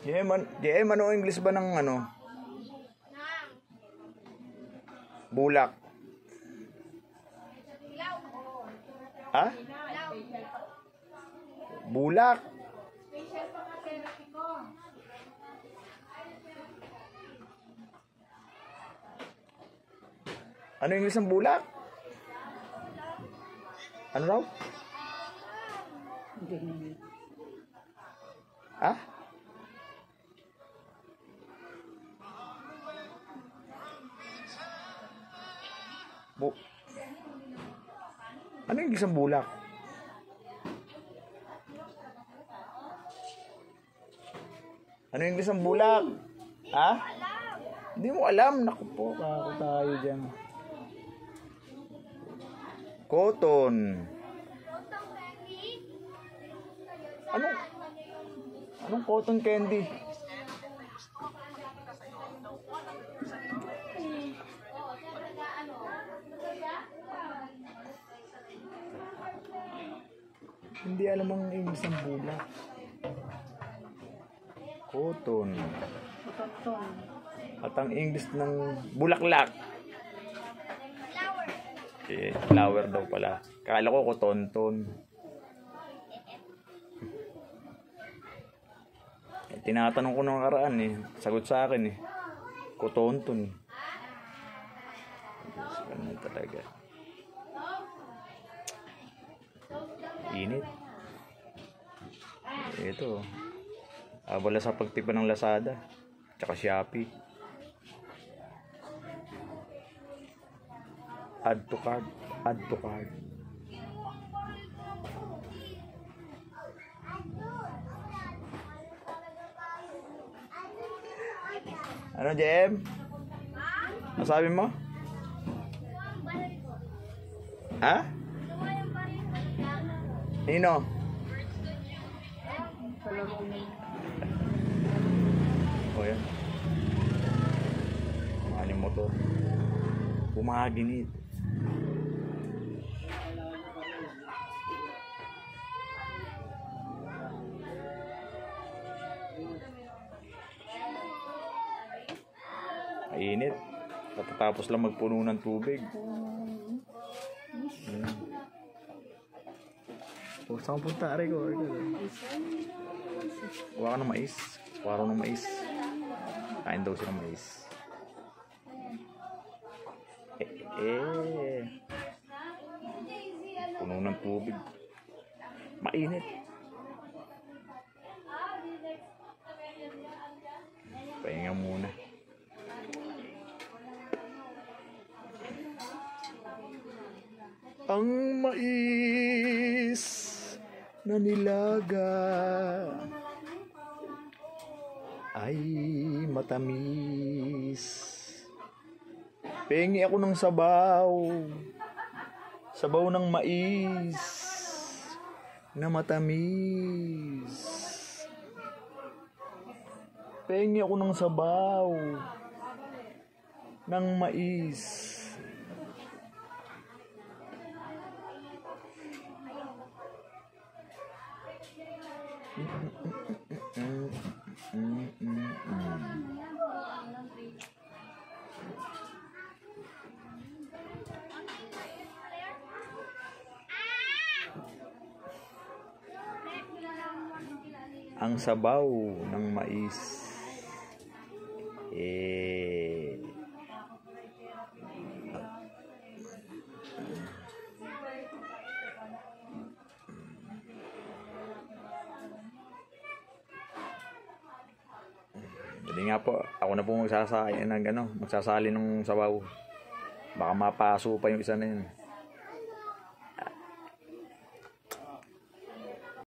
JM, ano English ba ng ano? Bulak. Ha? Bulak. Ano English ng bulak? Ano raw? Ha? Ano yung isang bulak? Ano yung isang bulak? Ha? Hindi mo alam. Naku po, kako tayo dyan. Cotton. Anong cotton candy? Hindi alam ang isang bulak. Cotton. At ang English ng bulaklak. Flower daw pala. Kala ko kotonton. Tinatanong ko nung nakaraan eh. Sagot sa akin eh. Kotonton. Ganun talaga. Init. Ito. Abala sa pagtipa ng Lazada. Tsaka Shopee. Add to cart. Add to cart. Ano, JM? Ano sabi mo? Ha? Nino? O yan. Maling motor. Bumaginit. Mainit. Tapos lang magpuno ng tubig. O, saan punta? Aray ko. Kuha ka ng mais. Kuha ka ng mais. Kain daw siya ng mais. Puno ng tubig. Mainit. Pahinga muna. Ang mais na nilaga ay matamis. Pengi ako ng sabaw. Sabaw ng mais na matamis. Pengi ako ng sabaw ng mais. Ang sabaw ng mais. Hindi nga po, ako na po magsasali ng sabaw. Baka mapaso pa yung isa na yun.